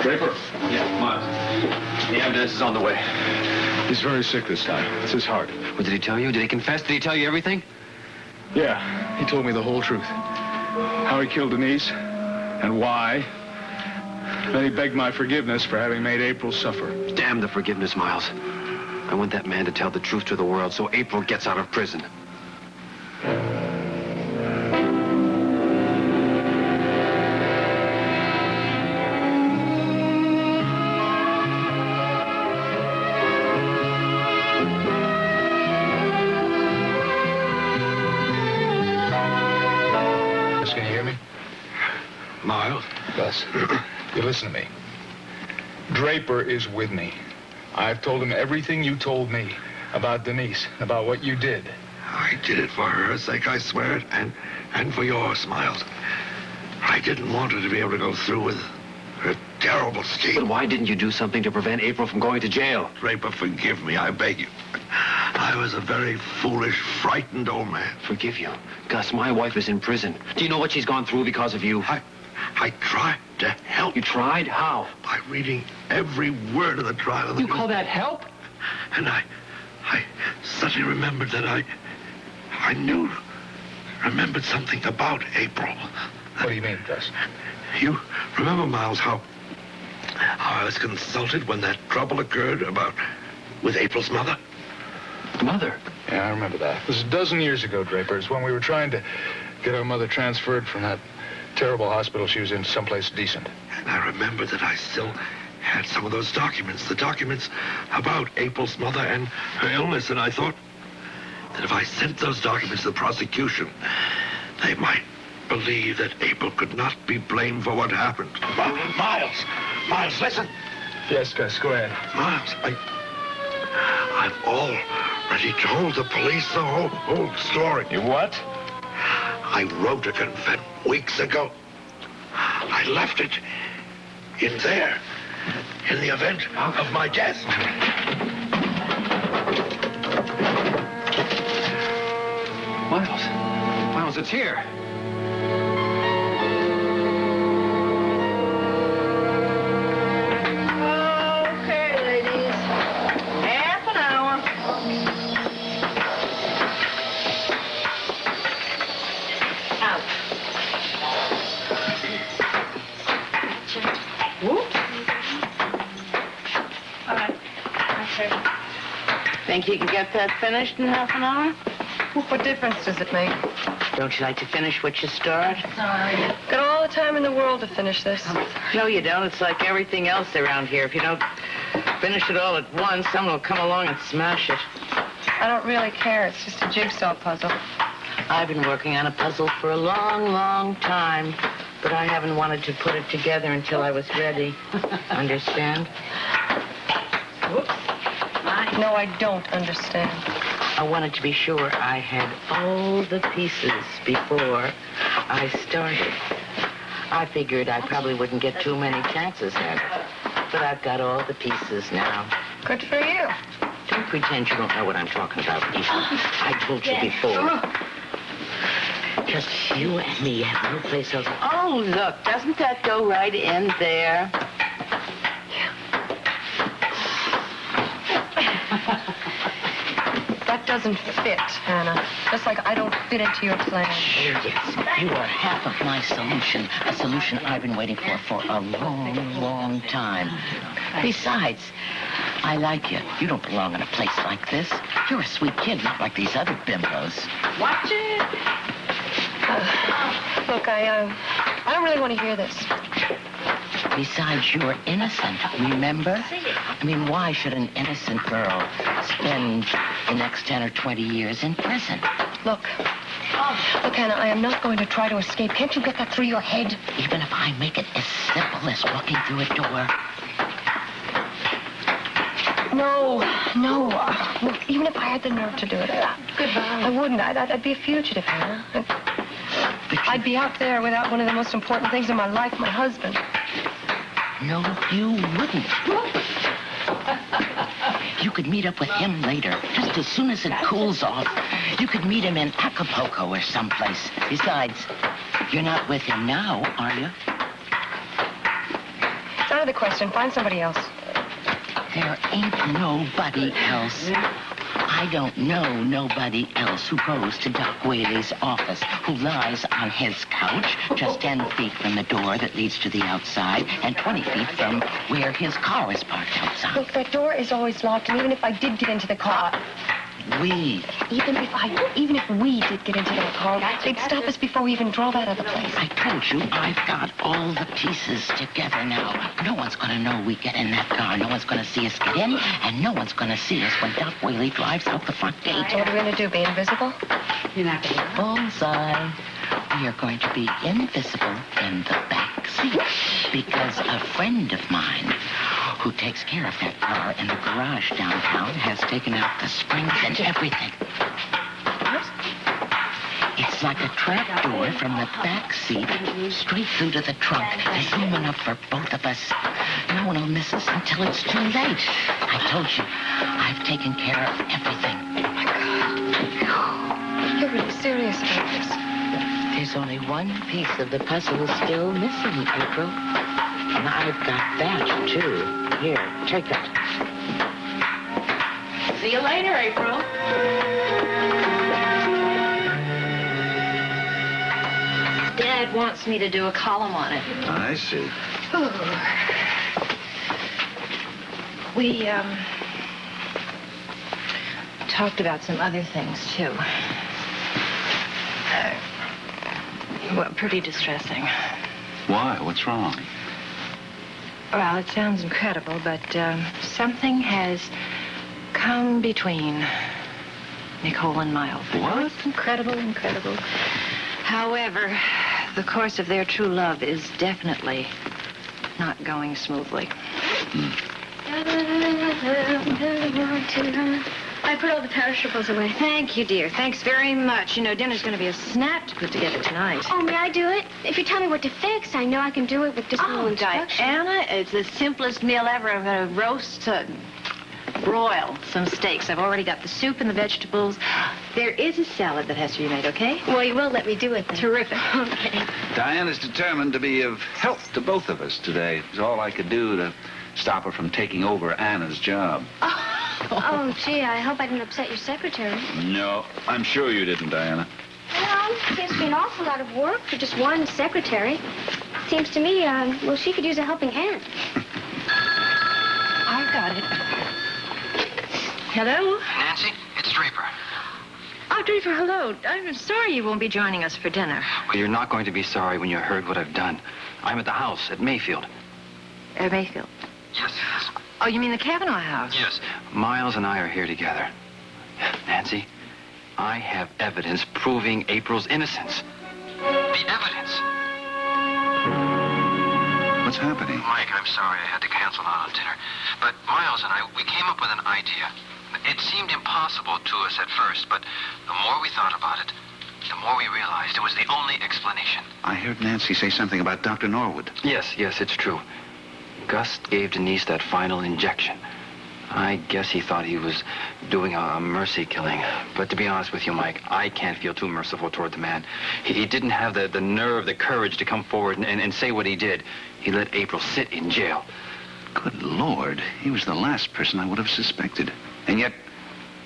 Draper? Yeah, Miles. The ambulance is on the way. He's very sick this time. It's his heart. What did he tell you? Did he confess? Did he tell you everything? Yeah, he told me the whole truth. How he killed Denise and why. Then he begged my forgiveness for having made April suffer. Damn the forgiveness, Miles. I want that man to tell the truth to the world so April gets out of prison. Can you hear me? Miles? Gus, you listen to me. Draper is with me. I've told him everything you told me about Denise, about what you did. I did it for her sake, I swear it, and for yours, Miles. I didn't want her to be able to go through with her terrible scheme. But why didn't you do something to prevent April from going to jail? Draper, forgive me, I beg you. I was a very foolish, frightened old man. Forgive you? Gus, my wife is in prison. Do you know what she's gone through because of you? I tried to help. You tried? How? By reading every word of the trial. You call that help? And I suddenly remembered that I remembered something about April. What do you mean, Gus? You remember, Miles, how I was consulted when that trouble occurred with April's mother? Mother? Yeah, I remember that. It was a dozen years ago, Draper. It's when we were trying to get our mother transferred from that terrible hospital she was in someplace decent. And I remember that I still had some of those documents, the documents about April's mother and her illness, and I thought that if I sent those documents to the prosecution, they might believe that April could not be blamed for what happened. Miles, listen. Yes, Gus, go ahead. Miles, I've already told the police the whole story. You what? I wrote a confession weeks ago. I left it in there, in the event of my death. Miles, it's here. Okay, ladies. Half an hour. Out. Whoops. All right. Okay. Think you can get that finished in half an hour? What difference does it make? Don't you like to finish what you start? Sorry. Got all the time in the world to finish this. No, you don't. It's like everything else around here. If you don't finish it all at once, someone will come along and smash it. I don't really care. It's just a jigsaw puzzle. I've been working on a puzzle for a long, long time, but I haven't wanted to put it together until I was ready. Understand? Whoops. No, I don't understand. I wanted to be sure I had all the pieces before I started. I figured I probably wouldn't get too many chances at it, but I've got all the pieces now. Good for you. Don't pretend you don't know what I'm talking about, Eva. I told you before. Just you and me have no place else. Oh, look, doesn't that go right in there? That doesn't fit, Hannah. Just like I don't fit into your plan. Yes, you are half of my solution. A solution I've been waiting for a long, long time. Besides, I like you. You don't belong in a place like this. You're a sweet kid, not like these other bimbos. Watch it. Look, I don't really want to hear this. Besides, you're innocent, remember? I mean, why should an innocent girl spend the next 10 or 20 years in prison? Look, Hannah, I am not going to try to escape. Can't you get that through your head? Even if I make it as simple as walking through a door. No. Look, even if I had the nerve to do it, I wouldn't. I'd be a fugitive, Hannah. I'd be out there without one of the most important things in my life, my husband. No, you wouldn't. You could meet up with him later, just as soon as it cools off. You could meet him in Acapulco or someplace. Besides, you're not with him now, are you? That out of the question. Find somebody else. There ain't nobody else. I don't know nobody else who goes to Doc Whaley's office, who lies on his couch just 10 feet from the door that leads to the outside and 20 feet from where his car is parked outside. Look, that door is always locked, and even if I did get into the car... Even if we did get into that car, they'd stop us before we even drove out of the place. I told you, I've got all the pieces together now. No one's going to know we get in that car. No one's going to see us get in, and no one's going to see us when Doc Whaley drives out the front gate. What are we going to do, be invisible? You're not going to. Bullseye. We are going to be invisible in the back seat because a friend of mine who takes care of that car in the garage downtown has taken out the springs and everything. What? It's like a trap door from the back seat straight through to the trunk. There's room enough for both of us. No one will miss us until it's too late. I told you, I've taken care of everything. Oh, my God. You're really serious about this. There's only one piece of the puzzle still missing, April. And I've got that, too. Here, take it. See you later, April. Dad wants me to do a column on it. I see. We, talked about some other things, too. Well, pretty distressing. Why? What's wrong? Well, it sounds incredible, but something has come between Nicole and Miles. What? Incredible. However, the course of their true love is definitely not going smoothly. I put all the perishables away. Thank you, dear. Thanks very much. You know, dinner's going to be a snap to put together tonight. Oh, may I do it? If you tell me what to fix, I know I can do it with just a little instruction. Diana, it's the simplest meal ever. I'm going to broil some steaks. I've already got the soup and the vegetables. There is a salad that has to be made, okay? Well, you will let me do it then. Terrific. Okay. Diana's determined to be of help to both of us today. It's all I could do to stop her from taking over Anna's job. Oh, gee, I hope I didn't upset your secretary. No, I'm sure you didn't, Diana. Well, it seems to be an awful lot of work for just one secretary. Seems to me, well, she could use a helping hand. I've got it. Hello? Nancy, it's Draper. Oh, Draper, hello. I'm sorry you won't be joining us for dinner. Well, you're not going to be sorry when you heard what I've done. I'm at the house at Mayfield. Mayfield? Yes. Oh, you mean the Kavanaugh house? Yes. Miles and I are here together. Nancy, I have evidence proving April's innocence. The evidence. What's happening? Mike, I'm sorry I had to cancel out on dinner. But Miles and I, we came up with an idea. It seemed impossible to us at first, but the more we thought about it, the more we realized it was the only explanation. I heard Nancy say something about Dr. Norwood. Yes, it's true. Gus gave Denise that final injection. I guess he thought he was doing a mercy killing. But to be honest with you, Mike, I can't feel too merciful toward the man. He didn't have the nerve, the courage to come forward and say what he did. He let April sit in jail. Good Lord, he was the last person I would have suspected. And yet,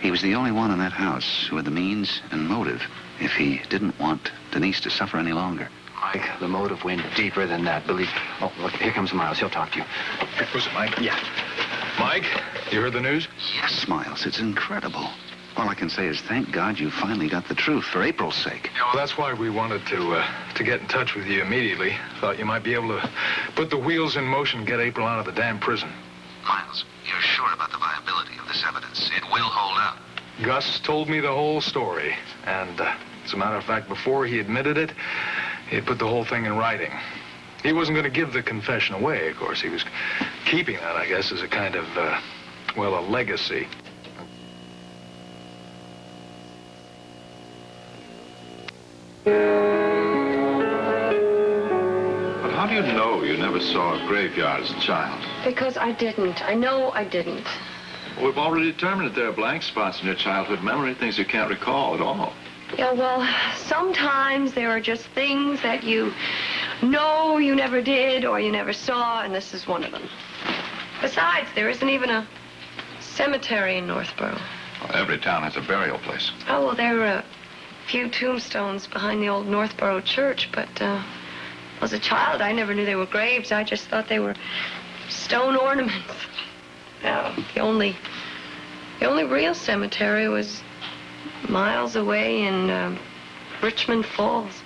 he was the only one in that house who had the means and motive if he didn't want Denise to suffer any longer. Mike, the motive went deeper than that, believe. Oh, look, here comes Miles. He'll talk to you. Was it Mike? Yeah. Mike, you heard the news? Yes, Miles, it's incredible. All I can say is thank God you finally got the truth for April's sake. Yeah, well, that's why we wanted to get in touch with you immediately. Thought you might be able to put the wheels in motion and get April out of the damn prison. Miles, you're sure about the viability of this evidence? It will hold up. Gus told me the whole story. And as a matter of fact, before he admitted it, he had put the whole thing in writing. He wasn't going to give the confession away, of course. He was keeping that, I guess, as a kind of, well, a legacy. But how do you know you never saw a graveyard as a child? Because I didn't. I know I didn't. We've already determined that there are blank spots in your childhood memory, things you can't recall at all. Yeah, well, sometimes there are just things that you no, you never did, or you never saw, and this is one of them. Besides, there isn't even a cemetery in Northborough. Well, every town has a burial place. Oh, well, there are a few tombstones behind the old Northborough church, but as a child, I never knew they were graves. I just thought they were stone ornaments. The only real cemetery was miles away in Richmond Falls.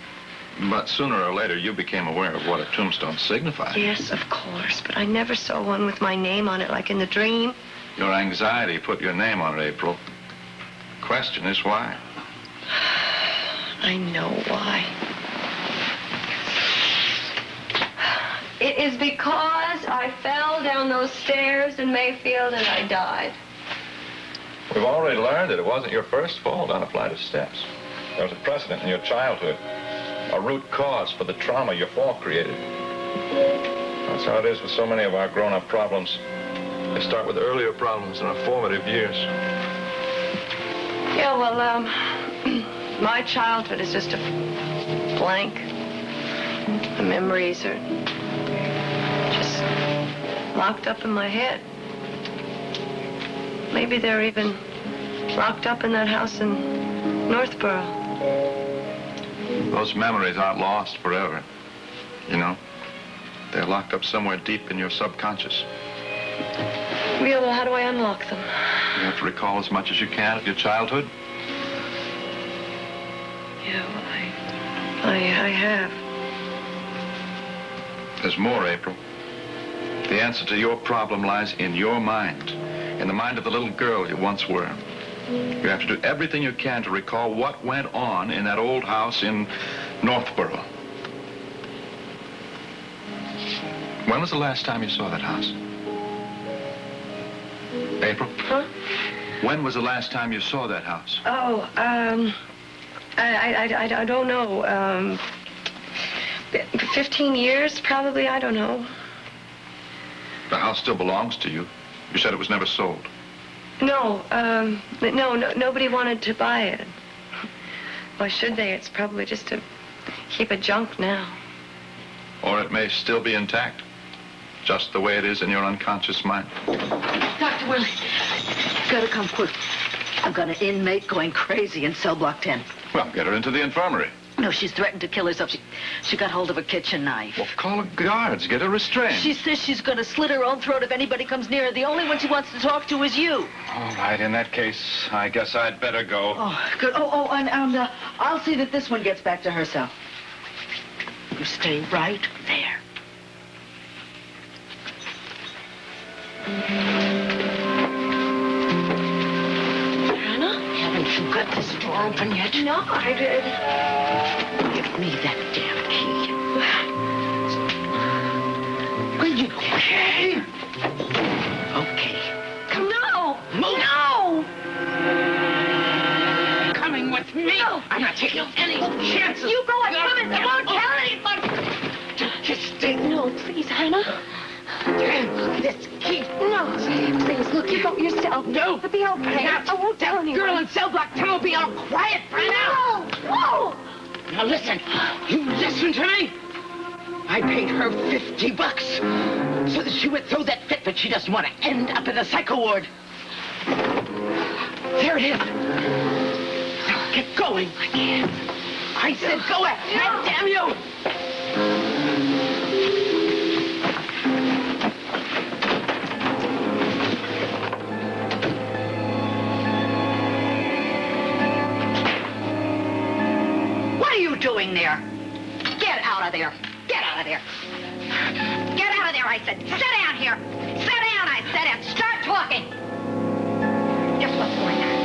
But sooner or later, you became aware of what a tombstone signified. Yes, of course, but I never saw one with my name on it like in the dream. Your anxiety put your name on it, April. The question is why? I know why. It is because I fell down those stairs in Mayfield and I died. We've already learned that it wasn't your first fall down a flight of steps. There was a precedent in your childhood, a root cause for the trauma your fall created. That's how it is with so many of our grown-up problems. They start with earlier problems in our formative years. Yeah, well, my childhood is just a blank. The memories are just locked up in my head. Maybe they're even locked up in that house in Northborough. Those memories aren't lost forever, you know. They're locked up somewhere deep in your subconscious. Well, how do I unlock them? You have to recall as much as you can of your childhood. Yeah, well, I have. There's more, April. The answer to your problem lies in your mind, in the mind of the little girl you once were. You have to do everything you can to recall what went on in that old house in Northborough. When was the last time you saw that house? April? Huh? When was the last time you saw that house? Oh, I don't know. 15 years, probably. I don't know. The house still belongs to you. You said it was never sold. No, nobody wanted to buy it. Why should they? It's probably just a heap of junk now. Or it may still be intact, just the way it is in your unconscious mind. Dr. Willie, you gotta come quick. I've got an inmate going crazy in cell block 10. Well, get her into the infirmary. No, she's threatened to kill herself. She got hold of a kitchen knife. Well, call the guards. Get her restrained. She says she's gonna slit her own throat if anybody comes near her. The only one she wants to talk to is you. All right, in that case, I guess I'd better go. Oh, good. And I'll see that this one gets back to her cell. You stay right there. Hannah? Haven't you got this door open yet? No, I did. Give me that damn key. Will you? Okay. Okay. Come. No! Move. No! You're coming with me. No. I'm not taking any chances. You go, I promise. I won't tell anybody. Just stay. No, please, Hannah. This key. No, please, look, you go yourself. No. It'll be okay. I won't tell anyone. Girl in cell block 10 will be all quiet for now. No! Now listen. You listen to me. I paid her $50 so that she would throw that fit, but she doesn't want to end up in the psycho ward. There it is. Now get going. I can't. I said go ahead, damn you. What are you doing there? Get out of there. Get out of there. Get out of there, I said. Sit down here. Sit down, I said, and start talking. Just what's going on?